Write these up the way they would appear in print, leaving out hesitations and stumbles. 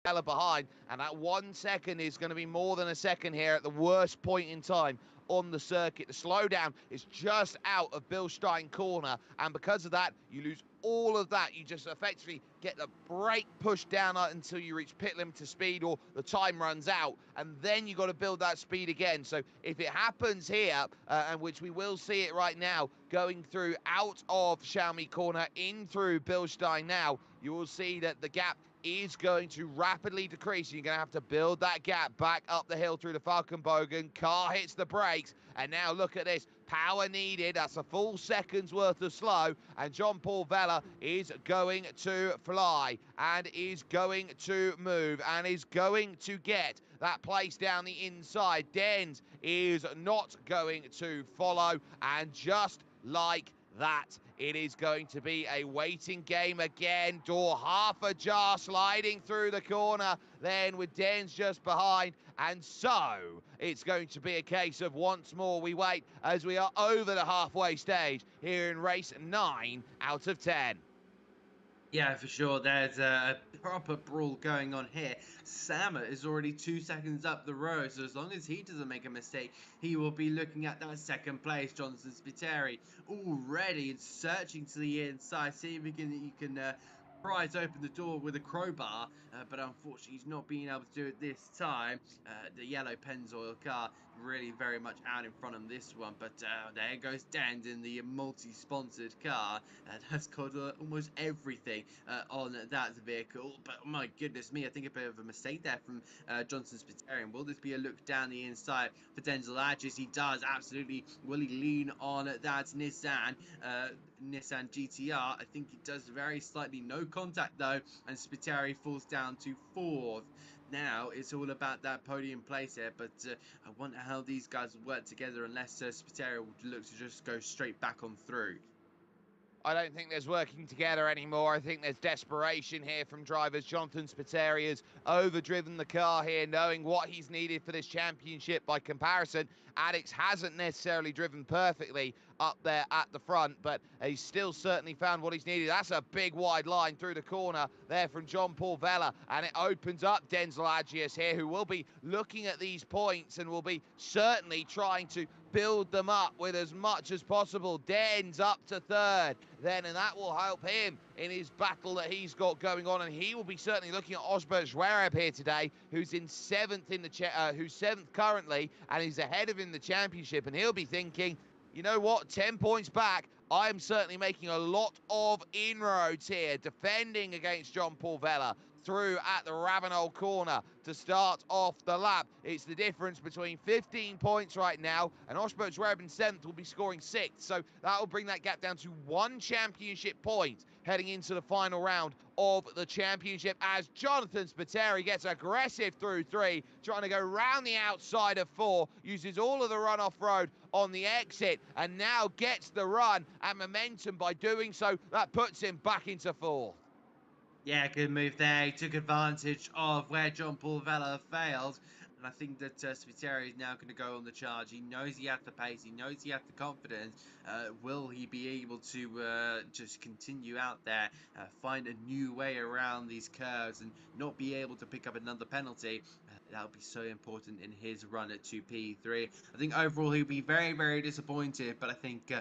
behind, and that 1 second is going to be more than a second here at the worst point in time on the circuit. The slowdown is just out of Bilstein corner, and because of that, you lose all of that. You just effectively get the brake pushed down until you reach pit limiter speed or the time runs out, and then you got to build that speed again. So if it happens here, and which we will see it right now, going through out of Xiaomi corner in through Bilstein now, you will see that the gap is going to rapidly decrease. You're going to have to build that gap back up the hill through the Falkenbogen. Car hits the brakes, and now look at this. Power needed. That's a full second's worth of slow, and Jean-Paul Vella is going to fly and is going to move and is going to get that place down the inside. Dens is not going to follow, and just like that, it is going to be a waiting game again. Door half ajar, sliding through the corner then with Dens just behind, and so it's going to be a case of once more we wait as we are over the halfway stage here in race 9 out of 10. Yeah, for sure. There's a proper brawl going on here. Sammer is already 2 seconds up the road, so as long as he doesn't make a mistake, he will be looking at that second place. Jonathan Spiteri already searching to the inside, seeing if he can prise open the door with a crowbar, but unfortunately he's not being able to do it this time. The yellow Pennzoil car really very much out in front of this one, but there goes Dan in the multi-sponsored car. That's got almost everything on that vehicle, but my goodness me, I think a bit of a mistake there from Johnson Spiteri. Will this be a look down the inside for Denzel Adges? He does, absolutely. Will he lean on that Nissan GTR? I think he does very slightly. No contact though, and Spiteri falls down to 4th. Now it's all about that podium place here, but I wonder how these guys will work together unless Spiteri would look to just go straight back on through. I don't think there's working together anymore. I think there's desperation here from drivers. Jonathan Spiteri has overdriven the car here, knowing what he's needed for this championship. By comparison, Addix hasn't necessarily driven perfectly up there at the front, but he's still certainly found what he's needed. That's a big wide line through the corner there from Jean-Paul Vella, and it opens up Denzel Agius here, who will be looking at these points and will be certainly trying to build them up with as much as possible. Dens up to 3rd then, and that will help him in his battle that he's got going on, and he will be certainly looking at Osbert Zverev here today, who's in 7th in the who's 7th currently, and he's ahead of him in the championship, and he'll be thinking, you know what, 10 points back, I am certainly making a lot of inroads here, defending against Jean-Paul Vella through at the Ravenel corner to start off the lap. It's the difference between 15 points right now, and Osbert Zverev in 7th will be scoring 6th, so that will bring that gap down to 1 championship point heading into the final round of the championship, as Jonathan Spiteri gets aggressive through 3, trying to go round the outside of 4, uses all of the run off road on the exit, and now gets the run and momentum by doing so. That puts him back into 4th. Yeah, good move there. He took advantage of where Jean-Paul Vella failed. And I think that Spiteri is now going to go on the charge. He knows he has the pace. He knows he has the confidence. Will he be able to just continue out there, find a new way around these curves and not be able to pick up another penalty? That'll be so important in his run at 2P3. I think overall he'll be very, very disappointed. But I think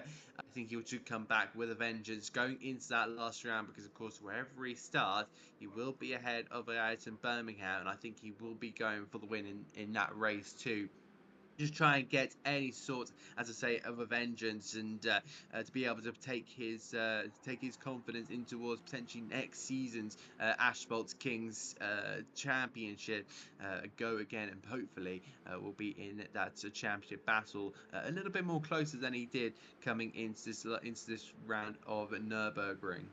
he should come back with a vengeance going into that last round, because of course wherever he starts, he will be ahead of Ayrton Birmingham, and I think he will be going for the win in that race too. Just try and get any sort, as I say, of a vengeance, and to be able to take his confidence in towards potentially next season's Asphalt Kings championship. Go again, and hopefully will be in that championship battle a little bit more closer than he did coming into this round of Nurburgring.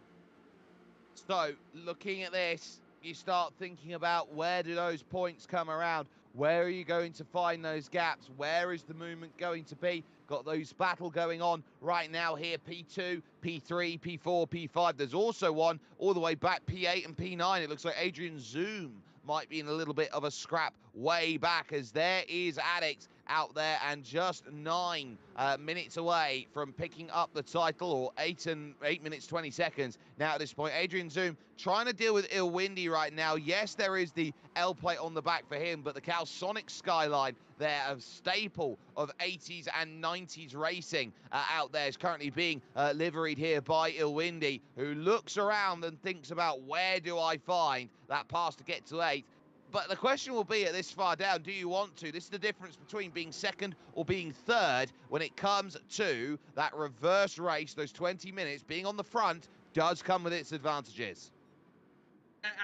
So, looking at this, you start thinking about, where do those points come around? Where are you going to find those gaps? Where is the movement going to be? Got those battle going on right now here, P2, P3, P4, P5. There's also one all the way back, P8 and P9. It looks like Adrian Zoom might be in a little bit of a scrap way back, as there is Addix out there, and just 9 minutes away from picking up the title, or 8 minutes 20 seconds now at this point. Adrian Zoom trying to deal with ill windy right now. Yes, there is the L plate on the back for him, but the Calsonic skyline there, a staple of 80s and 90s racing out there, is currently being liveried here by Ilwindi, who looks around and thinks about, where do I find that pass to get to 8? But the question will be, at this far down, do you want to? This is the difference between being second or being third when it comes to that reverse race. Those 20 minutes being on the front does come with its advantages.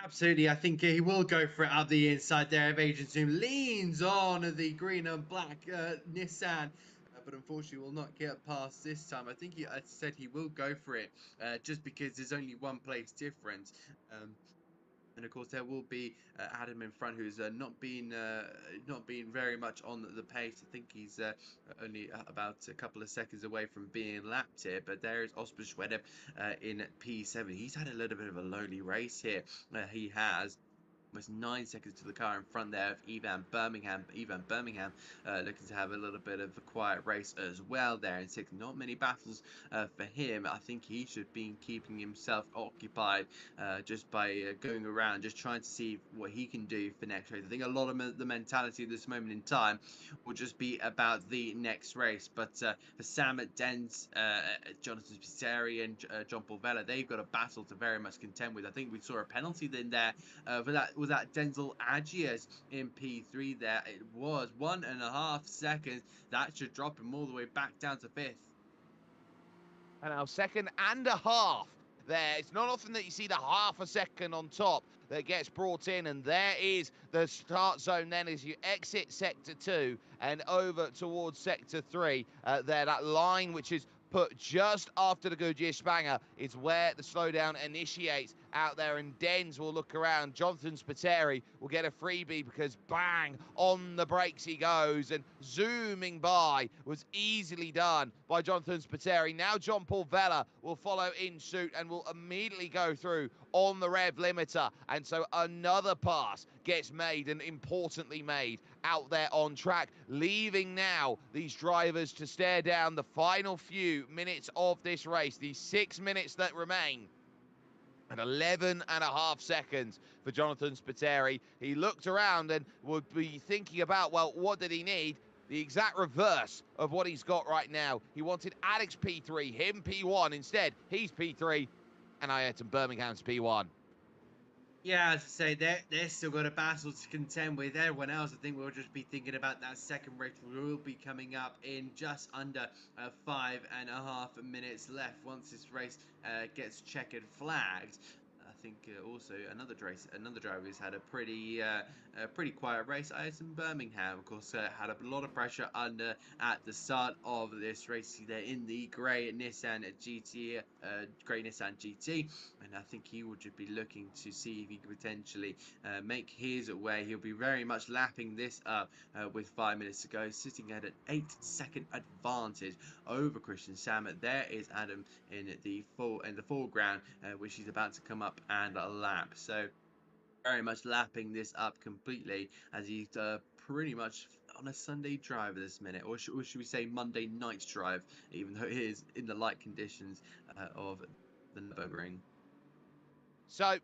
Absolutely, I think he will go for it out the inside there. If Agent Zoom leans on the green and black Nissan, but unfortunately will not get past this time. I think I said he will go for it, just because there's only one place difference. And of course, there will be Adam in front, who's not been very much on the pace. I think he's only about a couple of seconds away from being lapped here. But there is Oscar Schweder in P7. He's had a little bit of a lonely race here. He has almost 9 seconds to the car in front there of Evan Birmingham. Looking to have a little bit of a quiet race as well there in 6th. Not many battles for him. I think he should be keeping himself occupied just by going around, just trying to see what he can do for next race. I think a lot of the mentality at this moment in time will just be about the next race. But for Sam at Dens, Jonathan Spiteri and John Paul Vella, they've got a battle to very much contend with. I think we saw a penalty in there for that. Was that Denzel Agias in P3 there? It was 1.5 seconds. That should drop him all the way back down to 5th. And now 2.5 there. It's not often that you see the half a second on top that gets brought in, and there is the start zone then as you exit Sector 2 and over towards Sector 3. There, that line which is put just after the Goodyear Spanger is where the slowdown initiates out there, and Dens will look around. Jonathan Spiteri will get a freebie because bang, on the brakes he goes, and zooming by was easily done by Jonathan Spiteri. Now John Paul Vella will follow in suit and will immediately go through on the rev limiter, and so another pass gets made, and importantly made, out there on track, leaving now these drivers to stare down the final few minutes of this race, the 6 minutes that remain. And 11.5 seconds for Jonathan Spiteri. He looked around and would be thinking about, well, what did he need? The exact reverse of what he's got right now. He wanted Alex P3, him P1. Instead, he's P3, and Ayrton Birmingham's P1. Yeah, as I say, they're still got a battle to contend with. Everyone else, I think we'll just be thinking about that second race. Will be coming up in just under 5.5 minutes left once this race gets checkered flagged. I think also another driver who's had a pretty quiet race, Ayrton Birmingham, of course, had a lot of pressure under at the start of this race. They're in the grey Nissan GT, and I think he would just be looking to see if he could potentially make his way. He'll be very much lapping this up with 5 minutes to go, sitting at an 8-second advantage over Christian Samet. There is Adam in the foreground, which he's about to come up and lap. So very much lapping this up completely, as he's pretty much on a Sunday drive at this minute, or should we say Monday night drive, even though it is in the light conditions of the Nurburgring. So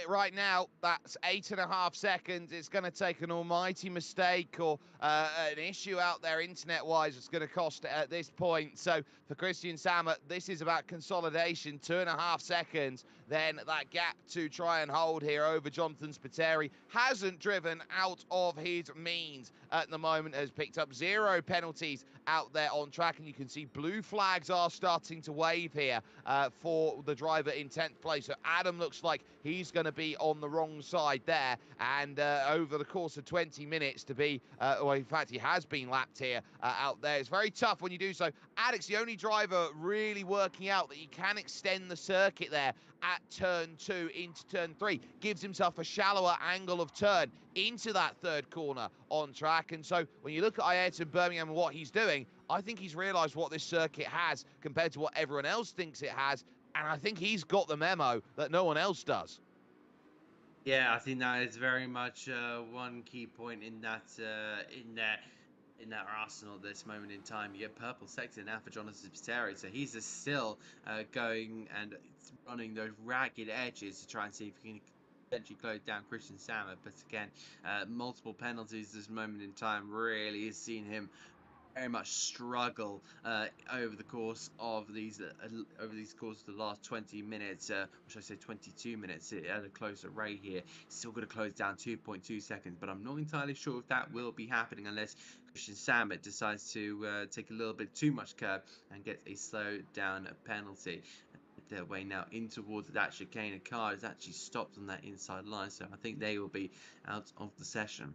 right now, that's 8.5 seconds. It's going to take an almighty mistake or an issue out there internet-wise. It's going to cost at this point. So for Christian Samet, this is about consolidation. 2.5 seconds. Then that gap to try and hold here over Jonathan Spiteri. Hasn't driven out of his means at the moment. Has picked up 0 penalties out there on track. And you can see blue flags are starting to wave here for the driver in 10th place. So Adam looks like he's going to be on the wrong side there, and over the course of 20 minutes to be, well, in fact, he has been lapped here out there. It's very tough when you do so. Alex, the only driver really working out that he can extend the circuit there at turn 2 into turn 3, gives himself a shallower angle of turn into that third corner on track. And so when you look at Ayrton Birmingham and what he's doing, I think he's realised what this circuit has compared to what everyone else thinks it has, and I think he's got the memo that no one else does. Yeah, I think that is very much one key point in that in there. in that arsenal at this moment in time. You get purple sector now for Jonathan Spiteri, so he's still going and running those ragged edges to try and see if he can potentially close down Christian Sammer. But again, multiple penalties this moment in time really has seen him very much struggle over the course of these course of the last 20 minutes, which I say 22 minutes at a closer rate here. Still going to close down 2.2 seconds, but I'm not entirely sure if that will be happening unless Christian Samet decides to take a little bit too much curb and get a slow down penalty. Their way now in towards that chicane. A car is actually stopped on that inside line, so I think they will be out of the session.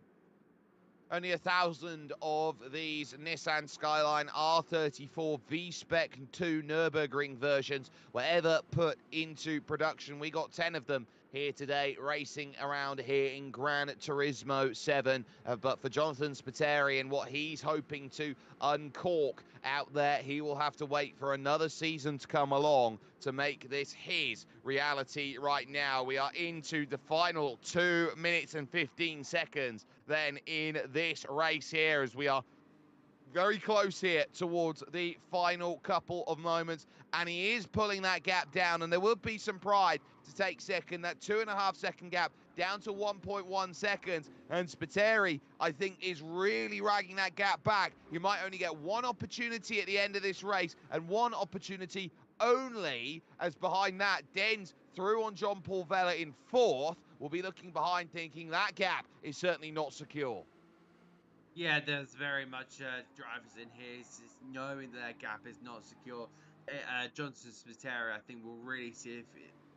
Only 1,000 of these Nissan Skyline R34 V-Spec 2 Nurburgring versions were ever put into production. We got 10 of them here today, racing around here in Gran Turismo 7. But for Jonathan Spiteri and what he's hoping to uncork out there, he will have to wait for another season to come along to make this his reality right now. We are into the final 2 minutes and 15 seconds then in this race here, as we are very close here towards the final couple of moments, and he is pulling that gap down, and there will be some pride to take second. That 2.5 second gap down to 1.1 seconds, and Spiteri, I think, is really ragging that gap back. You might only get one opportunity at the end of this race, and one opportunity only, as behind that, Dens through on John Paul Vella in fourth, will be looking behind thinking that gap is certainly not secure. Yeah, there's very much drivers in here knowing that gap is not secure. Johnson Spiteri, I think, will really see if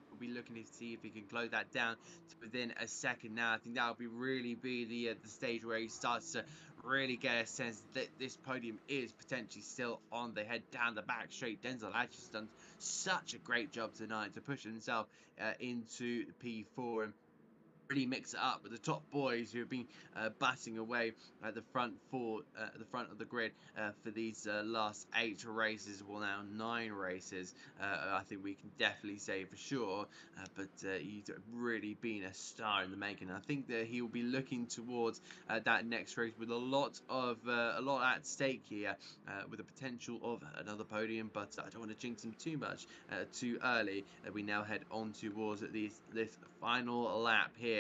we'll be looking to see if he can close that down to within a second. Now, I think that will really be the stage where he starts to really get a sense that this podium is potentially still on the head down the back straight. Denzel has done such a great job tonight to push himself into P4 and really mix it up with the top boys who have been batting away at the front the front of the grid for these last 8 races, well now 9 races. I think we can definitely say for sure, but he's really been a star in the making. I think that he will be looking towards that next race with a lot at stake here, with the potential of another podium, but I don't want to jinx him too much too early. We now head on towards this final lap here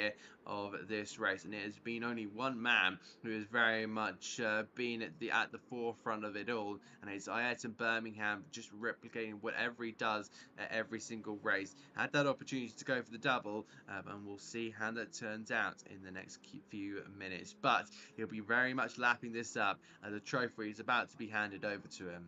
of this race, and it has been only one man who has very much been at the forefront of it all, and it's Ayrton Birmingham, just replicating whatever he does at every single race. Had that opportunity to go for the double, and we'll see how that turns out in the next few minutes, but he'll be very much lapping this up, and the trophy is about to be handed over to him.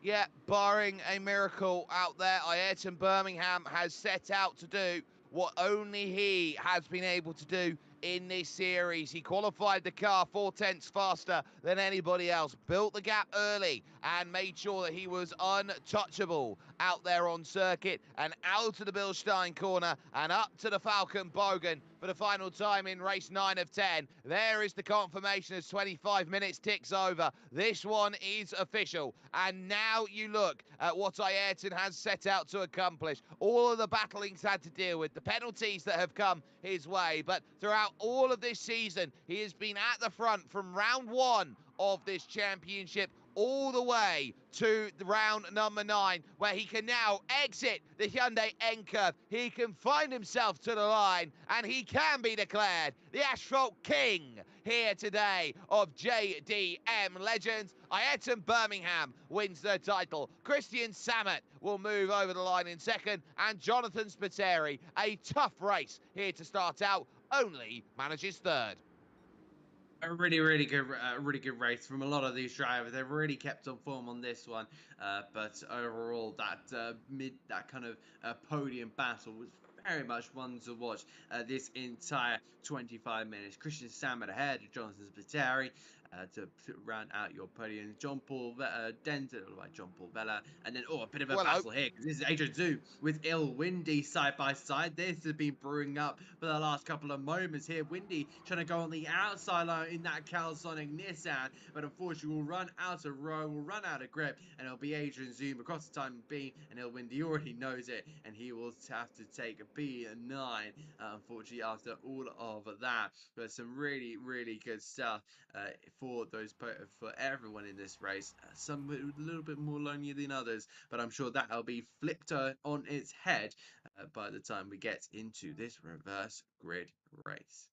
Yeah, barring a miracle out there, Ayrton Birmingham has set out to do what only he has been able to do in this series. He qualified the car 4/10 faster than anybody else, built the gap early, and made sure that he was untouchable out there on circuit, and out of the Bilstein corner and up to the Falcon Bogan for the final time in race 9 of 10. There is the confirmation as 25 minutes ticks over. This one is official, and now you look at what Ayrton has set out to accomplish. All of the battling he's had to deal with, the penalties that have come his way, but throughout all of this season, he has been at the front from round 1 of this championship all the way to the round number 9, where he can now exit the Hyundai N-Curve. He can find himself to the line, and he can be declared the Asphalt King here today of JDM Legends. Ayrton Birmingham wins the title. Christian Samet will move over the line in second, and Jonathan Spiteri, a tough race here to start out, only manages third. A really good race from a lot of these drivers. They've really kept on form on this one, but overall, that kind of podium battle was very much one to watch this entire 25 minutes. Christian Samet ahead of Jonathan Spiteri to round out your podium. John Paul Denton, like John Paul Vella, and then a bit of a battle here because this is Adrian Zoo with Il Windy side by side. This has been brewing up for the last couple of moments here. Windy trying to go on the outside line in that Calsonic Nissan, but unfortunately will run out of row, will run out of grip, and it'll be Adrian Zoom across the time being, and Il Windy already knows it, and he will have to take a P9, unfortunately, after all of that. But some really good stuff for for everyone in this race. Some a little bit more lonely than others, but I'm sure that'll be flipped on its head by the time we get into this reverse grid race.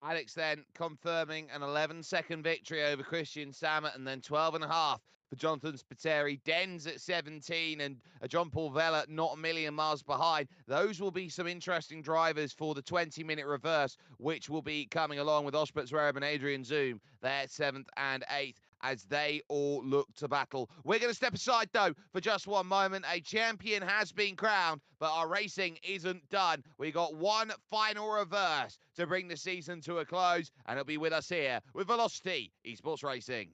Alex then confirming an 11-second victory over Christian Samet, and then 12.5 for Jonathan Spiteri. Dens at 17 and John Paul Vella not a million miles behind. Those will be some interesting drivers for the 20-minute reverse, which will be coming along with Osbert Zverev and Adrian Zoom. They're 7th and 8th as they all look to battle. We're going to step aside, though, for just one moment. A champion has been crowned, but our racing isn't done. We got one final reverse to bring the season to a close, and it'll be with us here with Velocity Esports Racing.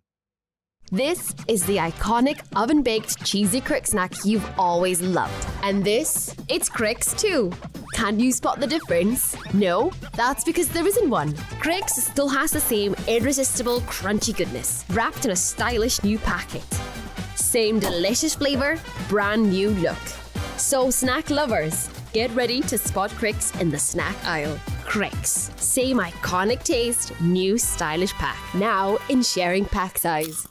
This is the iconic oven-baked cheesy crick snack you've always loved. And this, it's Cricks too. Can you spot the difference? No? That's because there isn't one. Cricks still has the same irresistible crunchy goodness, wrapped in a stylish new packet. Same delicious flavour, brand new look. So snack lovers, get ready to spot Cricks in the snack aisle. Cricks, same iconic taste, new stylish pack. Now in sharing pack size.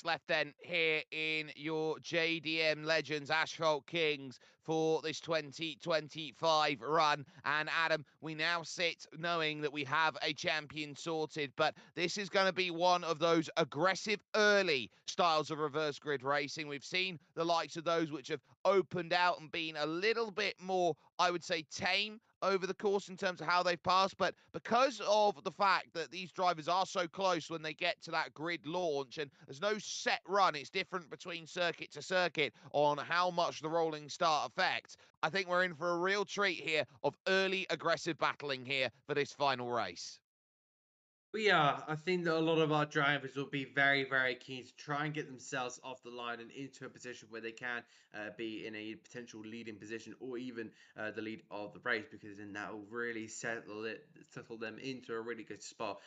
Left then here in your JDM Legends Asphalt Kings for this 2025 run. And Adam, we now sit knowing that we have a champion sorted, but this is going to be one of those aggressive early styles of reverse grid racing. We've seen the likes of those which have opened out and been a little bit more, I would say, tame over the course in terms of how they've passed, but because of the fact that these drivers are so close when they get to that grid launch and there's no set run, it's different between circuit to circuit on how much the rolling start affects. I think we're in for a real treat here of early aggressive battling here for this final race. We are. I think that a lot of our drivers will be very, very keen to try and get themselves off the line and into a position where they can be in a potential leading position or even the lead of the race, because then that will really settle them into a really good spot.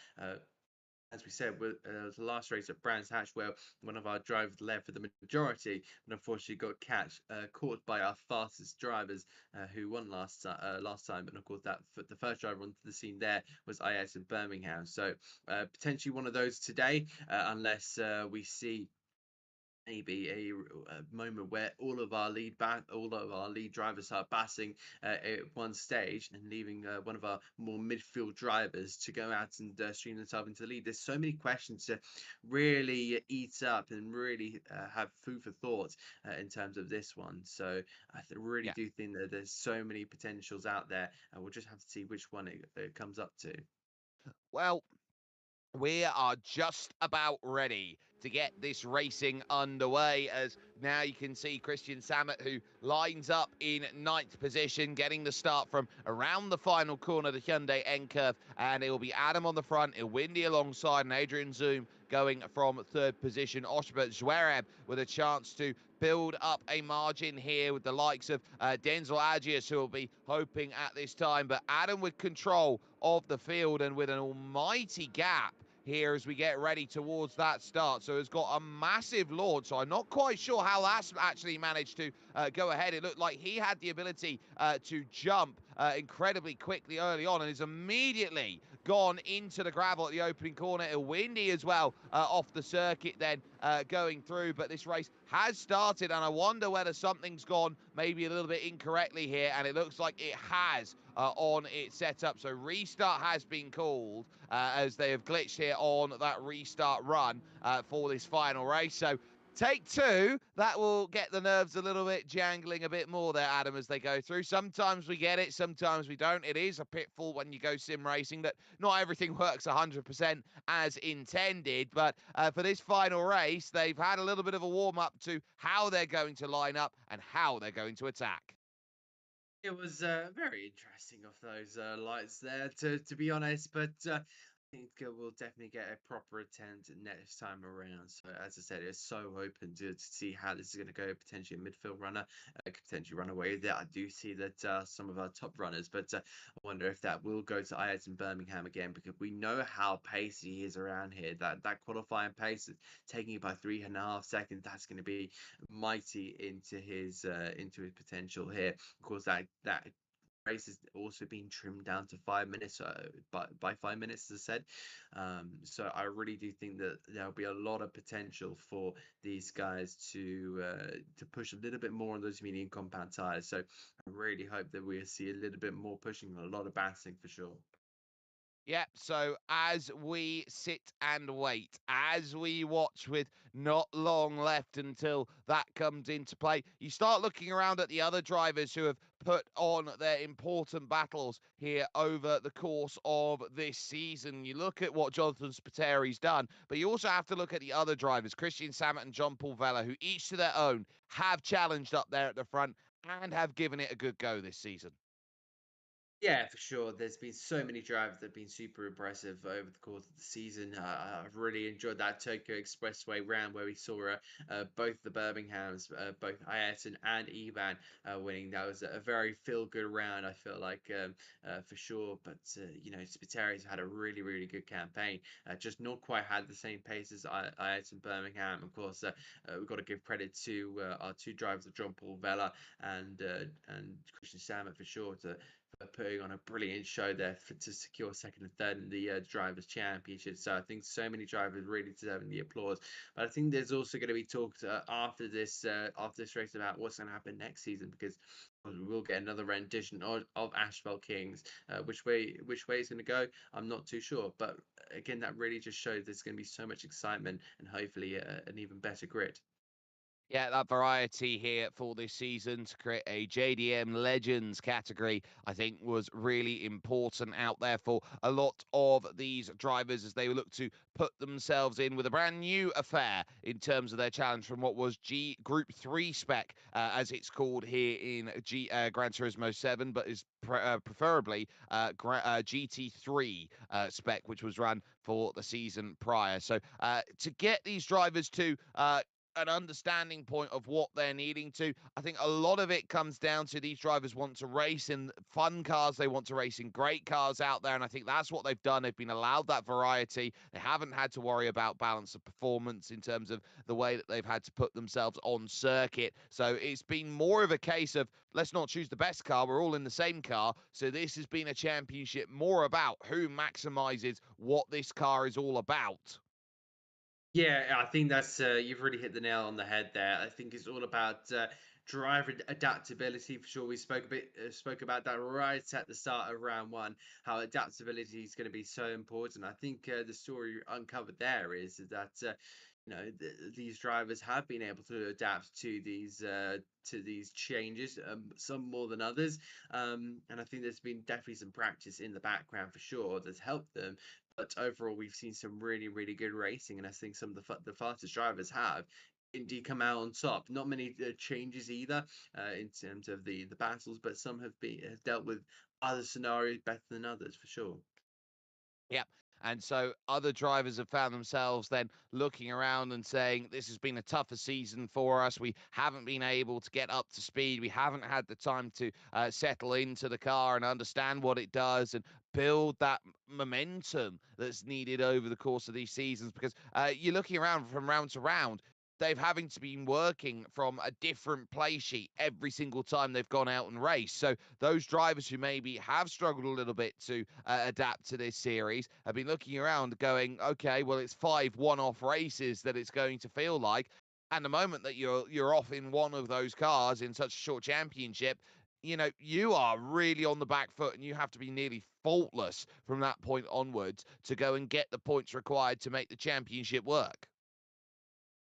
As we said, with the last race at Brands Hatch, where one of our drivers led for the majority, and unfortunately got caught by our fastest drivers, who won last time. And of course, the first driver onto the scene there was IS in Birmingham. So potentially one of those today, unless we see maybe a moment where all of our lead drivers start passing at one stage and leaving one of our more midfield drivers to go out and stream themselves into the lead. There's so many questions to really eat up and really have food for thought in terms of this one. So really Yeah. do think that there's so many potentials out there, and we'll just have to see which one it comes up to. Well, we are just about ready to get this racing underway, as now you can see Christian Samet, who lines up in 9th position, getting the start from around the final corner, the Hyundai N curve, and it will be Adam on the front, Ilwindi alongside, and Adrian Zoom going from 3rd position. Oshbert Zverev with a chance to build up a margin here with the likes of Denzel Agius, who will be hoping at this time, but Adam with control of the field and with an almighty gap here as we get ready towards that start. So it's got a massive launch. So I'm not quite sure how that's actually managed to go ahead. It looked like he had the ability to jump incredibly quickly early on and is immediately gone into the gravel at the opening corner. Windy as well off the circuit then going through. But this race has started, and I wonder whether something's gone maybe a little bit incorrectly here, and it looks like it has on its setup. So restart has been called as they have glitched here on that restart run for this final race. So take 2, that will get the nerves a little bit jangling a bit more there, Adam, as they go through. Sometimes we get it, sometimes we don't. It is a pitfall when you go sim racing that not everything works 100% as intended. But for this final race, they've had a little bit of a warm-up to how they're going to line up and how they're going to attack. It was very interesting of those lights there, to be honest. But I think we'll definitely get a proper attempt next time around. So as I said, it's so open to see how this is going to go. Potentially a midfield runner could potentially run away with it. I do see that some of our top runners, but I wonder if that will go to Ayat and Birmingham again, because we know how pacey he is around here. That qualifying pace, taking it by 3.5 seconds, that's going to be mighty into his potential here. Of course, that race has also been trimmed down to 5 minutes, by 5 minutes, as I said. So I really do think that there'll be a lot of potential for these guys to push a little bit more on those medium compound tires. So I really hope that we'll see a little bit more pushing and a lot of bouncing for sure. Yep, so as we sit and wait, as we watch with not long left until that comes into play, you start looking around at the other drivers who have put on their important battles here over the course of this season. You look at what Jonathan Spateri's done, but you also have to look at the other drivers, Christian Samet and John Paul Vella, who each to their own have challenged up there at the front and have given it a good go this season. Yeah, for sure. There's been so many drivers that have been super impressive over the course of the season. I've really enjoyed that Tokyo Expressway round where we saw both the Birminghams, both Ayrton and Ivan winning. That was a very feel-good round, I feel like, for sure. But, Spiteri's had a really, really good campaign. Just not quite had the same pace as Ayrton Birmingham. Of course, we've got to give credit to our 2 drivers, of John Paul Vella and Christian Samet, for sure, for putting on a brilliant show there to secure 2nd and 3rd in the Drivers' Championship. So I think so many drivers really deserving the applause. But I think there's also going to be talks after this race about what's going to happen next season, because we will get another rendition of Asphalt Kings. Which way it's going to go, I'm not too sure. But again, that really just shows there's going to be so much excitement and hopefully an even better grid. Yeah, that variety here for this season to create a JDM Legends category, I think, was really important out there for a lot of these drivers as they look to put themselves in with a brand new affair in terms of their challenge from what was Group 3 spec, as it's called here in Gran Turismo 7, but is preferably GT3 spec, which was run for the season prior. So to get these drivers to an understanding point of what they're needing to. I think a lot of it comes down to these drivers want to race in fun cars. They want to race in great cars out there. And I think that's what they've done. They've been allowed that variety. They haven't had to worry about balance of performance in terms of the way that they've had to put themselves on circuit. So it's been more of a case of let's not choose the best car. We're all in the same car. So this has been a championship more about who maximizes what this car is all about. Yeah, I think that's you've really hit the nail on the head there. I think it's all about driver adaptability for sure. We spoke about that right at the start of round one, how adaptability is going to be so important. I think the story uncovered there is that these drivers have been able to adapt to these changes, some more than others. And I think there's been definitely some practice in the background for sure that's helped them. But overall, we've seen some really, really good racing, and I think some of the fastest drivers have indeed come out on top. Not many changes either in terms of the battles, but some have dealt with other scenarios better than others for sure. Yep. And so other drivers have found themselves then looking around and saying, this has been a tougher season for us. We haven't been able to get up to speed. We haven't had the time to settle into the car and understand what it does and build that momentum that's needed over the course of these seasons. Because you're looking around from round to round, they've having to be working from a different play sheet every single time they've gone out and raced. So those drivers who maybe have struggled a little bit to adapt to this series have been looking around going, okay, well, it's 5 one-off races that it's going to feel like. And the moment that you're off in one of those cars in such a short championship, you are really on the back foot and you have to be nearly faultless from that point onwards to go and get the points required to make the championship work.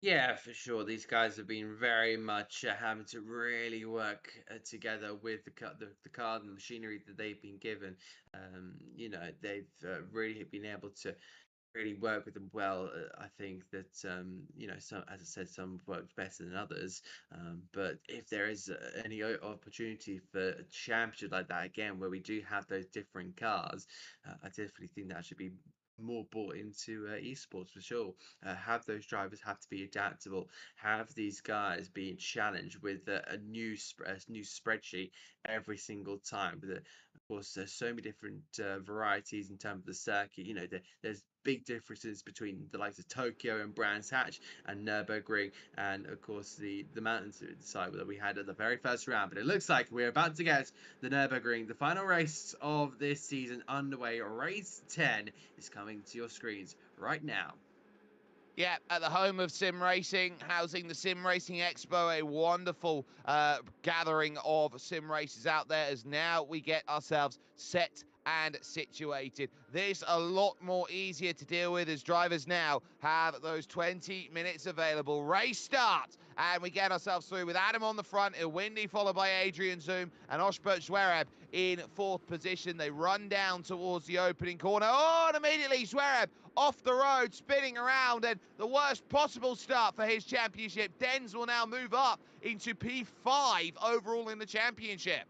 Yeah, for sure. These guys have been very much having to really work together with the car and the machinery that they've been given. They've really been able to really work with them well. I think that some, as I said, some worked better than others. But if there is any opportunity for a championship like that again, where we do have those different cars, I definitely think that should be more bought into esports for sure. Have those drivers have to be adaptable. Have these guys being challenged with a new spreadsheet every single time. Of course, there's so many different varieties in terms of the circuit. There's big differences between the likes of Tokyo and Brands Hatch and Nurburgring, and of course the mountains side that we had at the very first round. But it looks like we're about to get the Nurburgring, the final race of this season underway. Race 10 is coming to your screens right now. Yeah, at the home of sim racing, housing the Sim Racing Expo, a wonderful gathering of sim races out there as now we get ourselves set and situated. This a lot more easier to deal with as drivers now have those 20 minutes available. Race start, and we get ourselves through with Adam on the front, Ilwindi followed by Adrian Zoom and Oshbert Zverev in 4th position. They run down towards the opening corner. Oh, and immediately Zverev off the road, spinning around, and the worst possible start for his championship. Dens will now move up into P5 overall in the championship.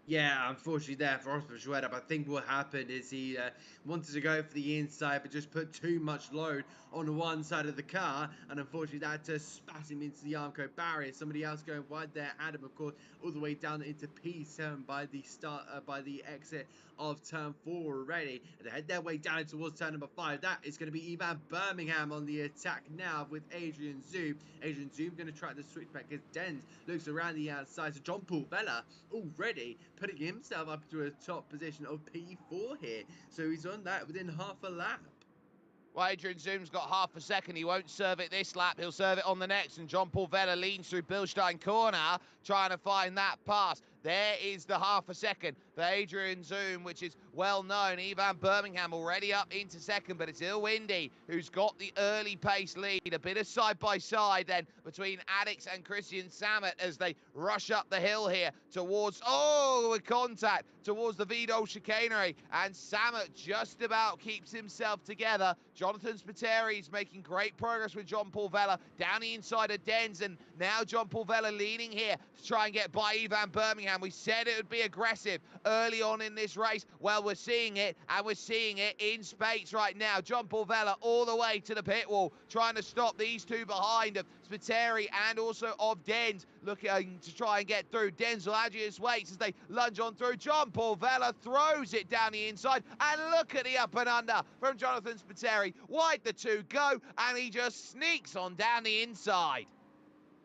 Yeah, unfortunately there for Oscar Schwedab, I think what happened is he wanted to go for the inside, but just put too much load on one side of the car, and unfortunately that spat him into the Armco barrier. Somebody else going wide there, Adam, of course, all the way down into P7 by the exit of turn 4 already, and they head their way down towards turn number 5. That is going to be Ivan Birmingham on the attack now with Adrian Zoom. Adrian Zoom going to try the switchback as Dens looks around the outside. So John Paul Vella already putting himself up to a top position of P4 here. So he's on that within half a lap. Well, Adrian Zoom's got half a second. He won't serve it this lap. He'll serve it on the next. And John Paul Vella leans through Bilstein corner, trying to find that pass. There is the half a second for Adrian Zoom, which is well known. Ivan Birmingham already up into second, but it's Ilwindi who's got the early pace lead. A bit of side-by-side then between Addix and Christian Samet as they rush up the hill here towards, with contact towards the Vidal chicanery. And Samet just about keeps himself together. Jonathan Spiteri is making great progress with John Paul Vella down the inside of Dens, and now John Paul Vella leading here to try and get by Ivan Birmingham. We said it would be aggressive early on in this race. Well, we're seeing it, and we're seeing it in spades right now. John Paul Vella all the way to the pit wall, trying to stop these two behind of Spiteri and also of Dens, looking to try and get through. Denzel Agius waits as they lunge on through. John Paul Vella throws it down the inside, and look at the up and under from Jonathan Spiteri. Wide the two go, and he just sneaks on down the inside.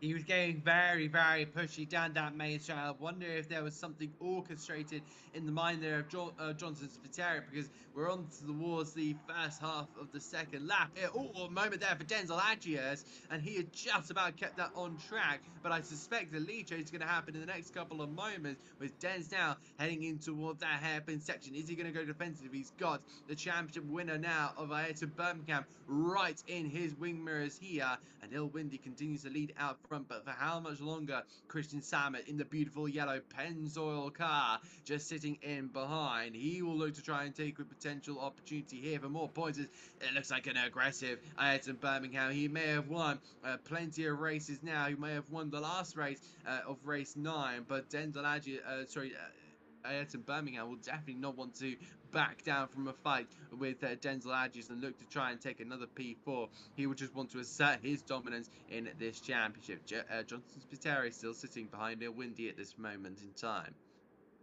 He was getting very, very pushy down that main straight. I wonder if there was something orchestrated in the mind there of Johnson Spiteri, because we're on towards the first half of the second lap. Oh, a moment there for Denzel Agius, and he had just about kept that on track. But I suspect the lead change is going to happen in the next couple of moments, with Denz now heading in towards that hairpin section. Is he going to go defensive? He's got the championship winner now of Ayrton Birmingham right in his wing mirrors here, and Ilwindy continues to lead out front, but for how much longer? Christian Samet in the beautiful yellow Pennzoil car just sitting in behind. He will look to try and take a potential opportunity here for more points. It looks like an aggressive Ayrton Birmingham. He may have won plenty of races now. He may have won the last race of race 9, but Ayrton Birmingham will definitely not want to back down from a fight with Denzel Agius and look to try and take another P4. He would just want to assert his dominance in this championship. Johnson Spiteri still sitting behind Ilwindy at this moment in time.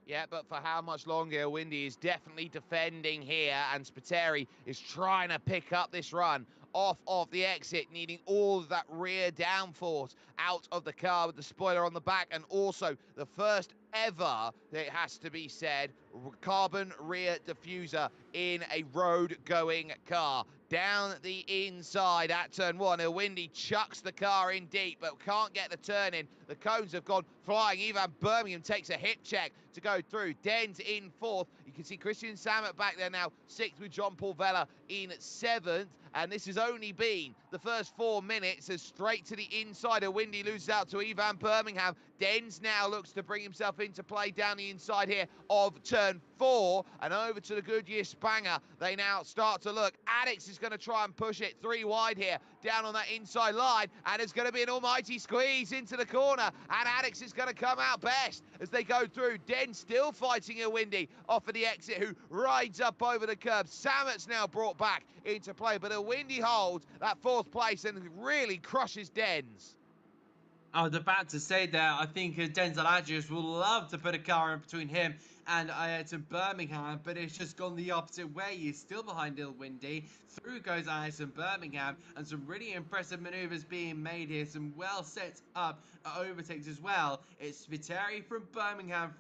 Yeah, but for how much longer? Windy is definitely defending here, and Spiteri is trying to pick up this run off of the exit, needing all of that rear downforce out of the car with the spoiler on the back, and also the first ever, it has to be said, carbon rear diffuser in a road-going car. Down the inside at turn 1, Ilwindy chucks the car in deep, but can't get the turn in. The cones have gone flying. Ivan Birmingham takes a hip check to go through. Denz in 4th. You can see Christian Samet back there now, 6th with John Paul Vella in 7th. And this has only been the first 4 minutes, as straight to the inside. Ilwindy loses out to Ivan Birmingham. Denz now looks to bring himself into play down the inside here of turn 4 and over to the Goodyear Spanger. They now start to look. Addix is going to try and push it 3 wide here down on that inside line, and it's going to be an almighty squeeze into the corner, and Addix is going to come out best as they go through. Denz still fighting Ilwindy off of the exit, who rides up over the curb. Samet's now brought back into play, but Ilwindy holds that 4th place and really crushes Denz. I was about to say there, I think Denzel Agius will love to put a car in between him and Ayrton Birmingham, but it's just gone the opposite way. He's still behind Ilwindy. Through goes Ayrton Birmingham, and some really impressive maneuvers being made here. Some well set up overtakes as well. It's Spiteri from Birmingham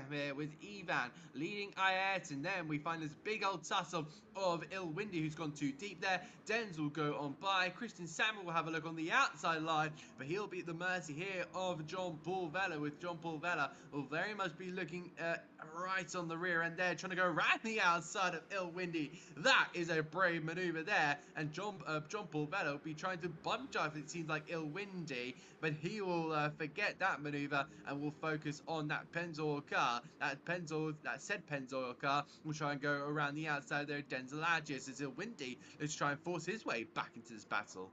here with Ivan leading Ayrton. Then we find this big old tussle of Ilwindy, who's gone too deep there. Denz will go on by. Christian Samuel will have a look on the outside line, but he'll be at the mercy here of John Paul Vella, with John Paul Vella will very much be looking right on the rear end there, trying to go around the outside of Ilwindy. That is a brave maneuver there, and John Paul Vella will be trying to bump drive, it seems like, Ilwindy, but he will forget that maneuver and will focus on that Pennzoil car. That said Pennzoil car will try and go around the outside there. Denzel Agius, as Ilwindy is trying to force his way back into this battle.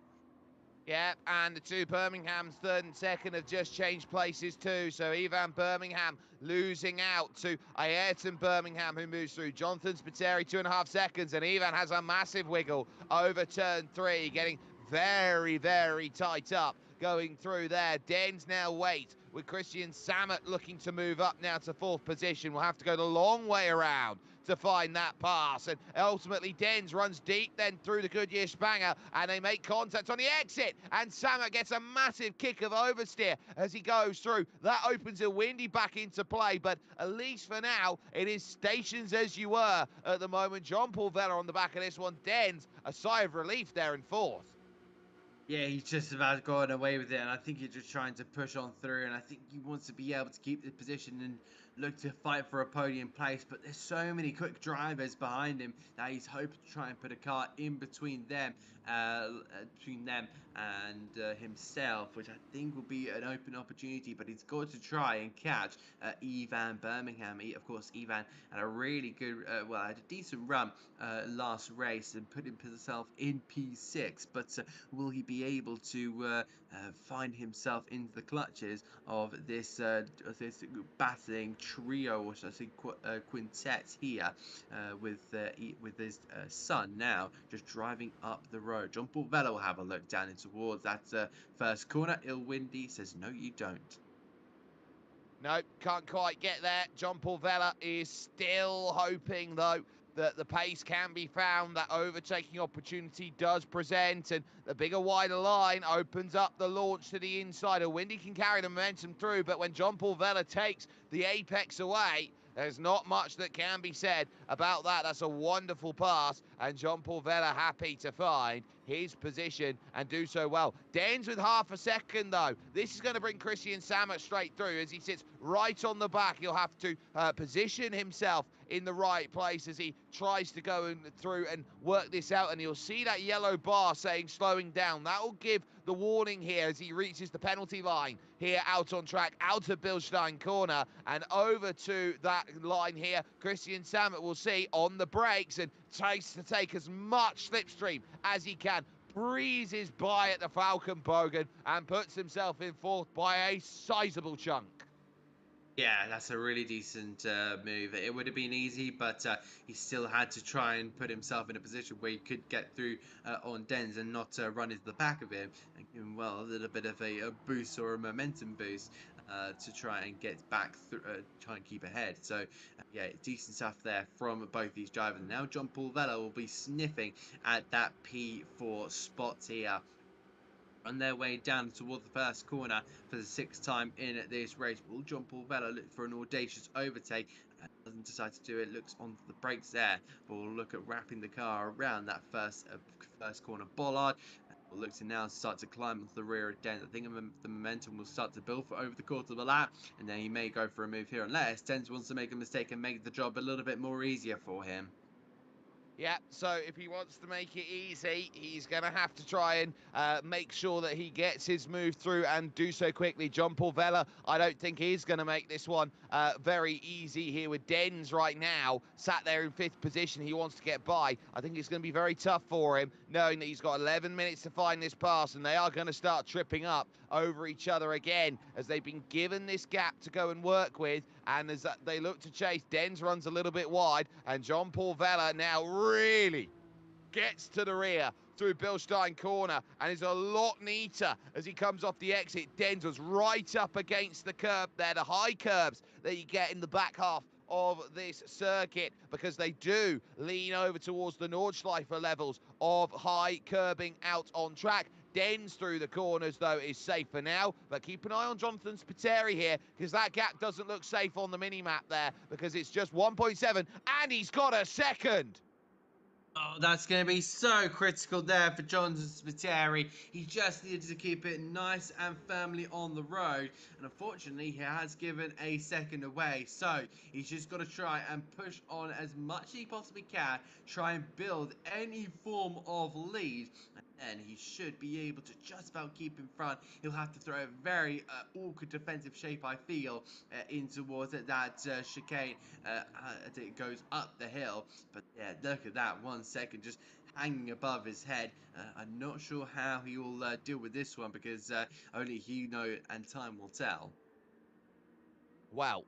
Yeah, and the 2 Birminghams, 3rd and 2nd, have just changed places too. So Ivan Birmingham losing out to Ayrton Birmingham, who moves through. Jonathan Spiteri, 2.5 seconds, and Ivan has a massive wiggle over turn 3, getting very, very tight up going through there. Denz now waits, with Christian Samet looking to move up now to 4th position. We'll have to go the long way around to find that pass, and ultimately Denz runs deep then through the Goodyear Spanger, and they make contact on the exit, and Samet gets a massive kick of oversteer as he goes through. That opens Ilwindy back into play, but at least for now it is stations as you were at the moment. John Paul Vella on the back of this one. Denz, a sigh of relief there in 4th. Yeah, he's just about going away with it, and I think he's just trying to push on through, and I think he wants to be able to keep the position and look to fight for a podium place, but there's so many quick drivers behind him that he's hoping to try and put a car in between them and himself, which I think will be an open opportunity, but he's got to try and catch Ivan Birmingham. Of course, Ivan had a really good, had a decent run last race and put himself in P6, but will he be able to find himself into the clutches of this battling trio, or should I say quintet here, with his son now just driving up the road. John Paul Vella will have a look down in towards that first corner. Ilwindy says, no, you don't. No, can't quite get there. John Paul Vella is still hoping, though, that the pace can be found, that overtaking opportunity does present, and the bigger, wider line opens up the launch to the inside. A Windy can carry the momentum through, but when Jean-Paul Vella takes the apex away, there's not much that can be said about that. That's a wonderful pass, and Jean-Paul Vella happy to find his position and do so well. Dens with half a second, though. This is going to bring Christian Samet straight through as he sits right on the back. He'll have to position himself in the right place as he tries to go through and work this out, and you'll see that yellow bar saying slowing down. That will give the warning here as he reaches the penalty line here out on track, out of Bilstein corner and over to that line here. Christian Samet will see on the brakes and tries to take as much slipstream as he can. Breezes by at the Falcon Bogan and puts himself in fourth by a sizable chunk. Yeah, that's a really decent move. It would have been easy, but he still had to try and put himself in a position where he could get through on Dens and not run into the back of him and give him, well, a little bit of a boost or a momentum boost to try and get back through, try and keep ahead. So, yeah, decent stuff there from both these drivers. Now Jean-Paul Vella will be sniffing at that P4 spot here. On their way down towards the first corner for the 6th time in this race. Will Jean-Paul Vella look for an audacious overtake? Doesn't decide to do it, looks onto the brakes there, but will look at wrapping the car around that first corner bollard. Will look to now start to climb onto the rear of Dens. I think the momentum will start to build for over the course of the lap, and then he may go for a move here unless Dens wants to make a mistake and make the job a little bit more easier for him. Yeah, so if he wants to make it easy, he's going to have to try and make sure that he gets his move through and do so quickly. Jean-Paul Vella, I don't think he's going to make this one very easy here with Dens right now, sat there in 5th position. He wants to get by. I think it's going to be very tough for him, knowing that he's got 11 minutes to find this pass, and they are going to start tripping up over each other again as they've been given this gap to go and work with, and as they look to chase, Dens runs a little bit wide, and Jean-Paul Vella now really gets to the rear through Bilstein corner and is a lot neater as he comes off the exit. Dens was right up against the curb there, the high curbs that you get in the back half of this circuit, because they do lean over towards the Nordschleifer levels of high curbing out on track. Dens through the corners, though, is safe for now, but keep an eye on Jonathan Spiteri here, because that gap doesn't look safe on the mini-map there, because it's just 1.7, and he's got a second. Oh, that's going to be so critical there for Jonathan Spiteri. He just needed to keep it nice and firmly on the road. And unfortunately, he has given a second away. So he's just got to try and push on as much as he possibly can. Try and build any form of lead. And he should be able to just about keep in front. He'll have to throw a very awkward defensive shape, I feel, in towards that chicane as it goes up the hill. But yeah, look at that, 1 second just hanging above his head. I'm not sure how he will deal with this one, because only he knows and time will tell. Well,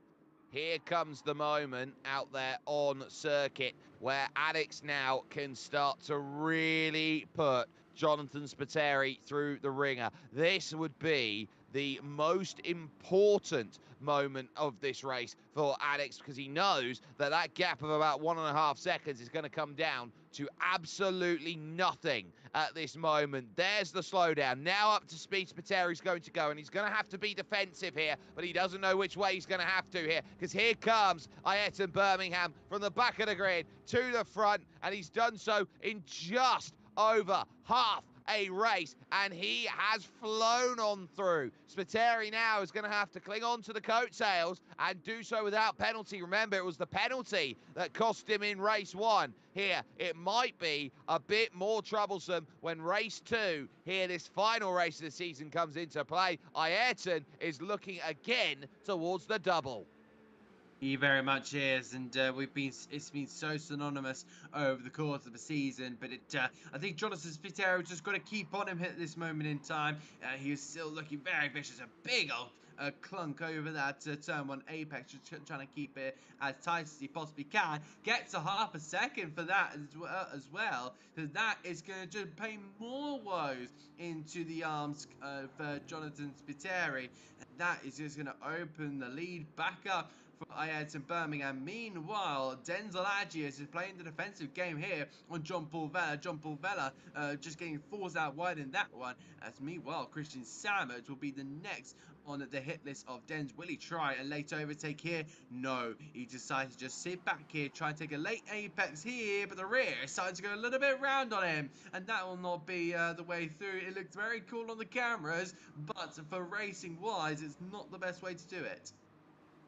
here comes the moment out there on circuit where Alex now can start to really put Jonathan Spiteri through the ringer. This would be the most important moment of this race for Alex, because he knows that that gap of about 1.5 seconds is going to come down to absolutely nothing at this moment. There's the slowdown. Now up to speed, Spiteri's going to go, and he's going to have to be defensive here, but he doesn't know which way he's going to have to here, because here comes Ayrton Birmingham from the back of the grid to the front, and he's done so in just over half a race, and he has flown on through. Spiteri now is going to have to cling on to the coattails and do so without penalty. Remember, it was the penalty that cost him in race 1. Here, it might be a bit more troublesome when race 2, here, this final race of the season, comes into play. Ayrton is looking again towards the double. He very much is, and it's been so synonymous over the course of the season. But I think Jonathan Spiteri just got to keep on him at this moment in time. He is still looking very vicious, a big old clunk over that turn 1 apex, just trying to keep it as tight as he possibly can. Gets a half a second for that as well, because that is going to just pay more woes into the arms for Jonathan Spiteri, and that is just going to open the lead back up for Ajax and Birmingham. Meanwhile, Denzel Agius is playing the defensive game here on John Paul Vella. John Paul Vella just getting forced out wide in that one. As meanwhile, Christian Sammert will be the next on the hit list of Dens. Will he try a late overtake here? No, he decides to just sit back here, try and take a late apex here, but the rear is starting to go a little bit round on him, and that will not be the way through. It looked very cool on the cameras, but for racing wise, it's not the best way to do it.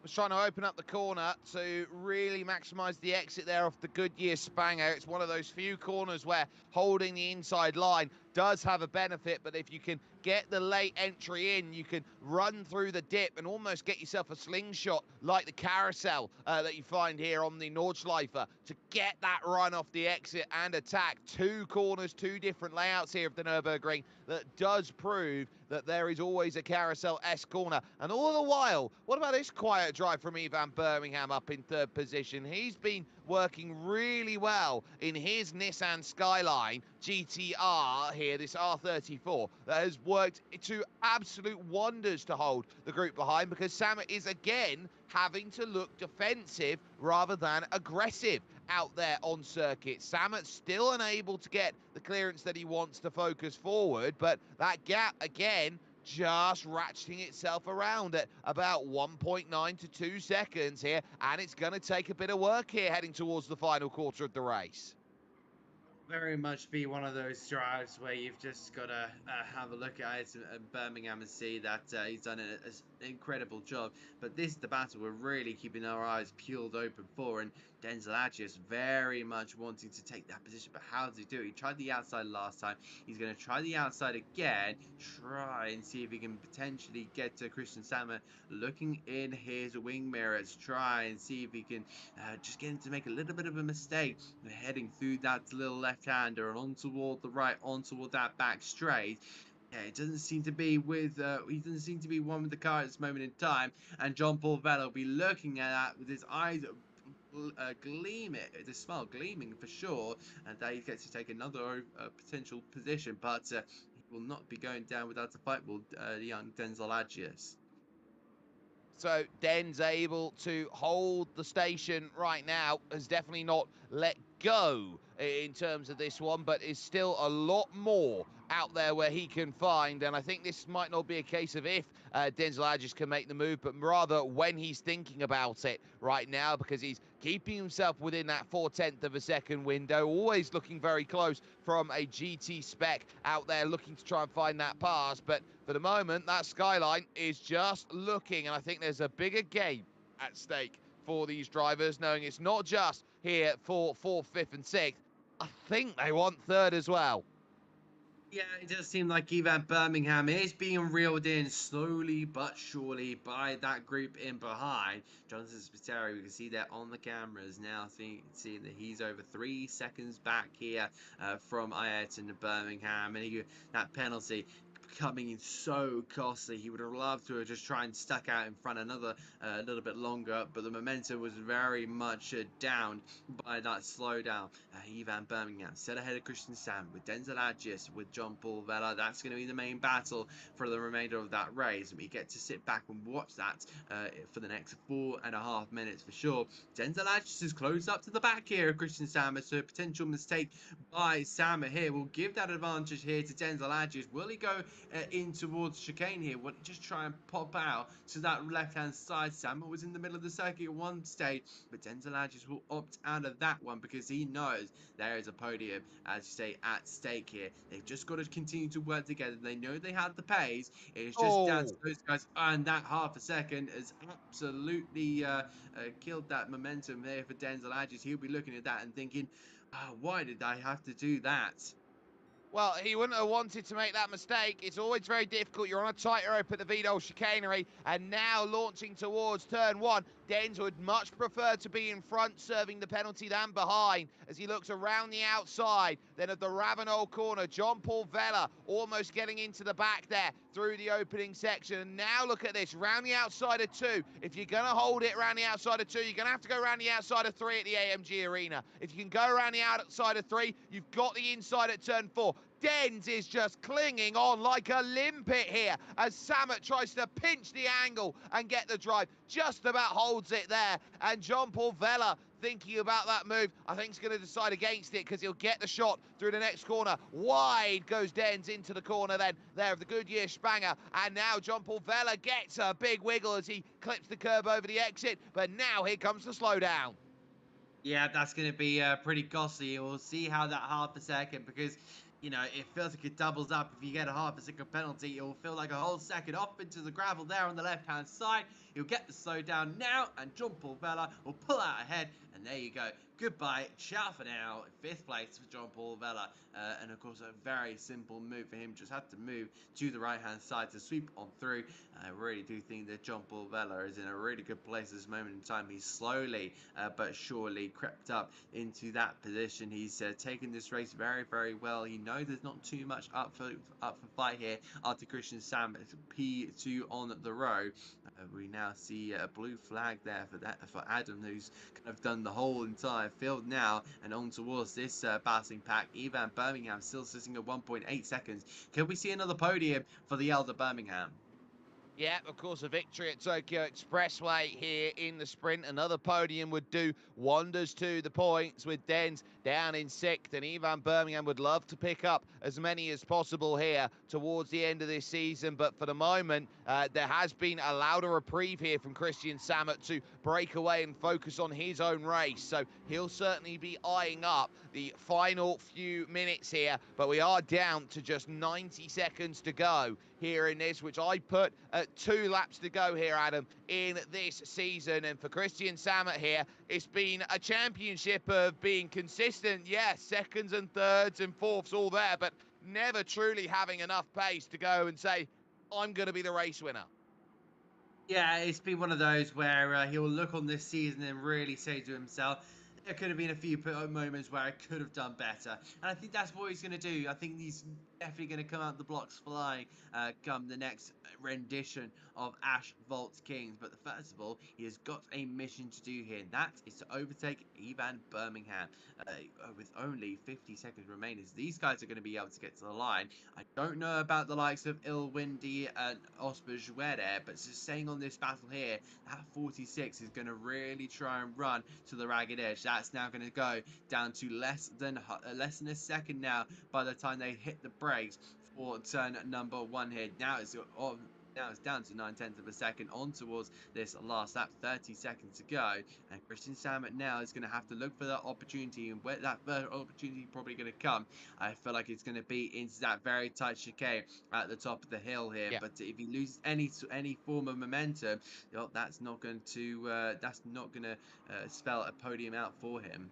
Was trying to open up the corner to really maximise the exit there off the Goodyear Spanger. It's one of those few corners where holding the inside line does have a benefit, but if you can get the late entry in, you can run through the dip and almost get yourself a slingshot like the carousel that you find here on the Nordschleife to get that run off the exit and attack. Two corners, two different layouts here of the Nurburgring that does prove that there is always a carousel-esque corner. And all the while, what about this quiet drive from Ivan Birmingham up in third position? He's been working really well in his Nissan Skyline GTR here, this R34, that has worked to absolute wonders to hold the group behind, because Samet is again having to look defensive rather than aggressive out there on circuit. Samet's still unable to get the clearance that he wants to focus forward, but that gap again just ratcheting itself around at about 1.9 to 2 seconds here, and it's going to take a bit of work here heading towards the final quarter of the race. Very much be one of those drives where you've just got to have a look at it and Birmingham and see that he's done an incredible job. But this is the battle we're really keeping our eyes peeled open for, and Denzel Agius very much wanting to take that position. But how does he do it? He tried the outside last time. He's going to try the outside again, try and see if he can potentially get to Christian Sammer looking in his wing mirrors, try and see if he can just get him to make a little bit of a mistake, heading through that little left-hander and on toward the right, on toward that back straight. Yeah, it doesn't seem to be with he doesn't seem to be one with the car at this moment in time, and John Paul Vella will be looking at that with his eyes gleaming, the smile gleaming for sure, and that he gets to take another potential position, but he will not be going down without a fight with young Denzel Agius. So Den's able to hold the station right now, has definitely not let go in terms of this one, but is still a lot more out there where he can find, and I think this might not be a case of if Denzel Agius can make the move, but rather when he's thinking about it right now, because he's keeping himself within that 0.4 of a second window, always looking very close from a GT spec out there looking to try and find that pass. But for the moment, that Skyline is just looking, and I think there's a bigger game at stake for these drivers, knowing it's not just here for 4th, 5th and 6th. I think they want 3rd as well. Yeah, it does seem like Ivan Birmingham is being reeled in slowly but surely by that group in behind. Jonathan Spiteri, we can see that on the cameras now, seeing that he's over 3 seconds back here from Ayrton to Birmingham, and that penalty coming in so costly. He would have loved to have just tried and stuck out in front another little bit longer, but the momentum was very much down by that slowdown. Ivan Birmingham set ahead of Christian Sam with Denzel Agius, with John Paul Vella. That's going to be the main battle for the remainder of that race, and we get to sit back and watch that for the next 4.5 minutes for sure. Denzel Agius is close up to the back here of Christian Sam, so a potential mistake by Sam here will give that advantage here to Denzel Agius. Will he go in towards chicane here? Will he just try and pop out to that left-hand side? Sam was in the middle of the circuit at one stage, but Denzel Agius will opt out of that one because he knows there is a podium, as you say, at stake here. They've just got to continue to work together. They know they have the pace. It's just down to those guys, and that half a second has absolutely killed that momentum there for Denzel Agius. He'll be looking at that and thinking, oh, why did I have to do that? Well, he wouldn't have wanted to make that mistake. It's always very difficult. You're on a tight rope at the Vidal chicanery, and now launching towards turn 1. Dens would much prefer to be in front, serving the penalty, than behind, as he looks around the outside. Then at the Ravenel corner, John Paul Vella almost getting into the back there through the opening section. And now look at this, round the outside of 2. If you're going to hold it around the outside of 2, you're going to have to go around the outside of 3 at the AMG Arena. If you can go around the outside of 3, you've got the inside at turn 4. Dens is just clinging on like a limpet here as Samet tries to pinch the angle and get the drive. Just about holds it there. And Jean-Paul Vella thinking about that move. I think he's going to decide against it because he'll get the shot through the next corner. Wide goes Dens into the corner then there of the Goodyear Spanger. And now Jean-Paul Vella gets a big wiggle as he clips the curb over the exit. But now here comes the slowdown. Yeah, that's going to be pretty costly. We'll see how that half a second, because, you know, it feels like it doubles up. If you get a half a second penalty, it will feel like a whole second off into the gravel there on the left-hand side. You'll get the slowdown now, and Jean-Paul Vella will pull out ahead, and there you go. Goodbye, ciao for now. 5th place for Jean-Paul Vella, and of course a very simple move for him. Just had to move to the right-hand side to sweep on through. I really do think that Jean-Paul Vella is in a really good place at this moment in time. He's slowly but surely crept up into that position. He's taken this race very, very well. He knows there's not too much up for fight here after Christian Sam P2 on the row. We now see a blue flag there for Adam, who's kind of done the whole entire field now, and on towards this passing pack. Ivan Birmingham still sitting at 1.8 seconds. Can we see another podium for the Elder Birmingham? Yeah, of course, a victory at Tokyo Expressway here in the sprint. Another podium would do wonders to the points, with Dens down in 6th, and Ivan Birmingham would love to pick up as many as possible here towards the end of this season. But for the moment, there has been allowed a reprieve here from Christian Samet to break away and focus on his own race. So he'll certainly be eyeing up the final few minutes here. But we are down to just 90 seconds to go here in this, which I put at 2 laps to go here, Adam, in this season. And for Christian Samet here, it's been a championship of being consistent. Yeah, 2nds and 3rds and 4ths all there, but never truly having enough pace to go and say, I'm going to be the race winner. Yeah, it's been one of those where he'll look on this season and really say to himself, there could have been a few moments where I could have done better. And I think that's what he's going to do. I think he's definitely going to come out the blocks flying come the next rendition of Asphalt Kings. But first of all, he has got a mission to do here, and that is to overtake Ivan Birmingham with only 50 seconds remaining. So these guys are going to be able to get to the line. I don't know about the likes of Ilwindi and Oscar Juere, but just staying on this battle here, that 46 is going to really try and run to the ragged edge. That's now going to go down to less than a second now by the time they hit the brakes for turn number 1 here. Now it's down to 9/10 of a second on towards this last lap. 30 seconds to go, and Christian Samet now is going to have to look for that opportunity, and where that first opportunity probably going to come, I feel like it's going to be into that very tight chicane at the top of the hill here. Yeah. But if he loses any form of momentum, you know, that's not going to spell a podium out for him.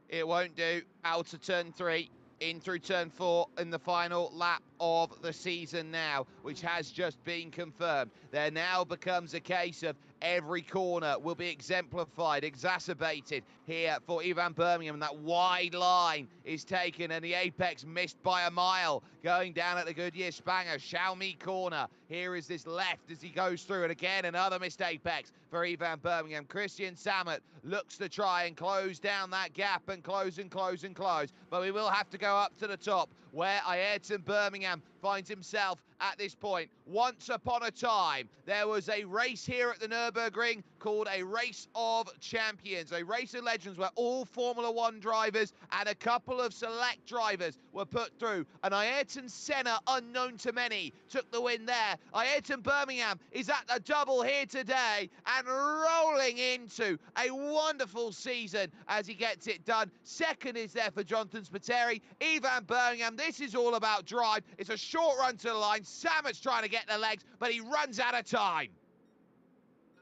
It won't do. Out of turn 3, in through turn 4 in the final lap of the season now, which has just been confirmed. There now becomes a case of every corner will be exemplified, exacerbated here for Ivan Birmingham. That wide line is taken, and the apex missed by a mile. Going down at the Goodyear Spanger, Xiaomi corner. Here is this left as he goes through, and again another missed apex for Ivan Birmingham. Christian Samet looks to try and close down that gap and close and close and close, but we will have to go up to the top, where Ayrton Birmingham finds himself at this point. Once upon a time, there was a race here at the Nurburgring called a Race of Champions, a race of legends where all Formula 1 drivers and a couple of select drivers were put through. And Ayrton Senna, unknown to many, took the win there. Ayrton Birmingham is at the double here today and rolling into a wonderful season as he gets it done. 2nd is there for Jonathan Spiteri. Ivan Birmingham, this is all about drive. It's a short run to the line. Samet's trying to get the legs, but he runs out of time.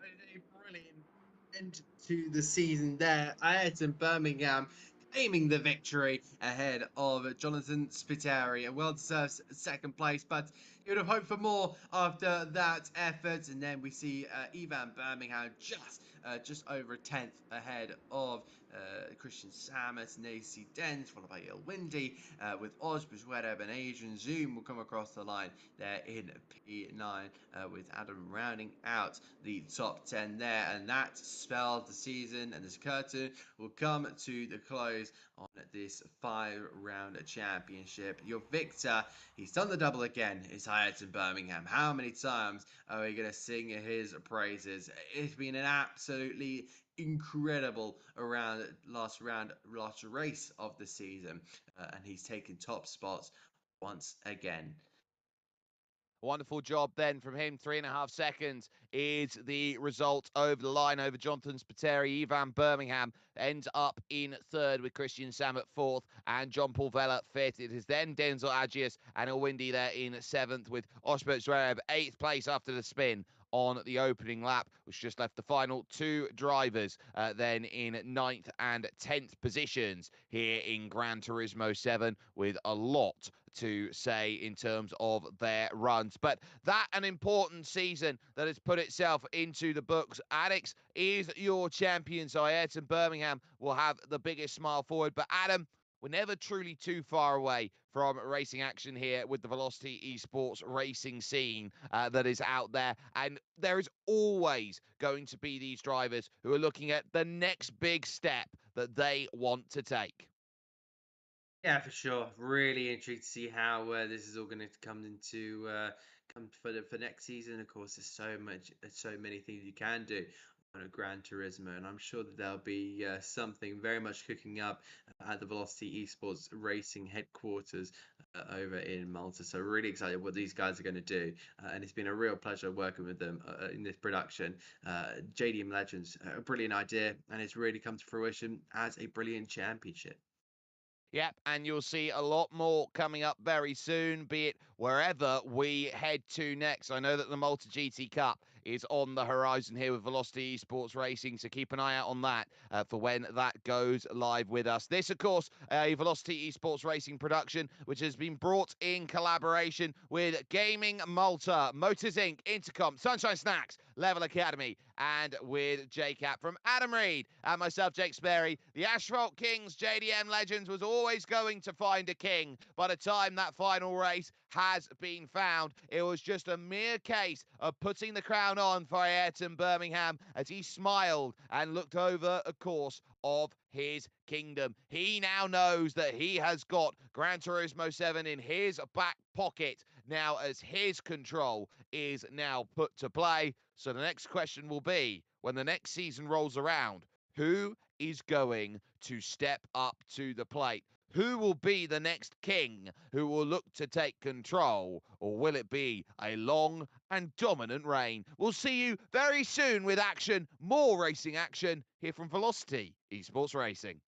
A brilliant end to the season there. Ayrton Birmingham aiming the victory ahead of Jonathan Spiteri, a well-deserved 2nd place, but you would have hoped for more after that effort. And then we see Ivan Birmingham just over a 10th ahead of Christian Samet and AC Dens, followed by Ilwindi, with Oscar Juere and Adrian Zoom will come across the line there in P9, with Adam rounding out the top 10 there. And that spells the season, and this curtain will come to the close on this 5-round championship. Your victor, he's done the double again, is Ayrton Birmingham. How many times are we going to sing his praises? It's been an absolutely incredible last race of the season, and he's taken top spots once again. Wonderful job then from him. 3.5 seconds is the result over the line over Jonathan Spiteri. Ivan Birmingham ends up in third with Christian Sam at fourth and John Paul Vella fifth. It is then Denzel Agius and Ilwindi there in seventh with Osbert Zverev eighth place after the spin on the opening lap, which just left the final two drivers then in 9th and 10th positions here in Gran Turismo 7, with a lot to say in terms of their runs. But that an important season that has put itself into the books. Alex is your champion, so Ayrton Birmingham will have the biggest smile forward. But Adam, we're never truly too far away from racing action here with the Velocity Esports racing scene that is out there. And there is always going to be these drivers who are looking at the next big step that they want to take. Yeah, for sure. Really intrigued to see how this is all going to come for next season. Of course, there's so many things you can do on a Gran Turismo, and I'm sure that there'll be something very much cooking up at the Velocity Esports Racing headquarters over in Malta. So really excited what these guys are going to do, and it's been a real pleasure working with them in this production. JDM Legends, a brilliant idea, and it's really come to fruition as a brilliant championship. Yep, and you'll see a lot more coming up very soon, be it wherever we head to next. I know that the Malta GT Cup is on the horizon here with Velocity Esports Racing, so keep an eye out on that for when that goes live with us. This, of course, a Velocity Esports Racing production, which has been brought in collaboration with GamingMalta, Motors Inc., Intercomp, Sunshine Snacks, Level Academy, and with JACAP. From Adam Reed and myself, Jake Sperry, the Asphalt Kings JDM Legends was always going to find a king. By the time that final race has been found, it was just a mere case of putting the crown on for Ayrton Birmingham as he smiled and looked over a course of his kingdom. He now knows that he has got Gran Turismo 7 in his back pocket now, as his control is now put to play. So the next question will be, when the next season rolls around, who is going to step up to the plate? Who will be the next king who will look to take control? Or will it be a long and dominant reign? We'll see you very soon with action, more racing action here from Velocity Esports Racing.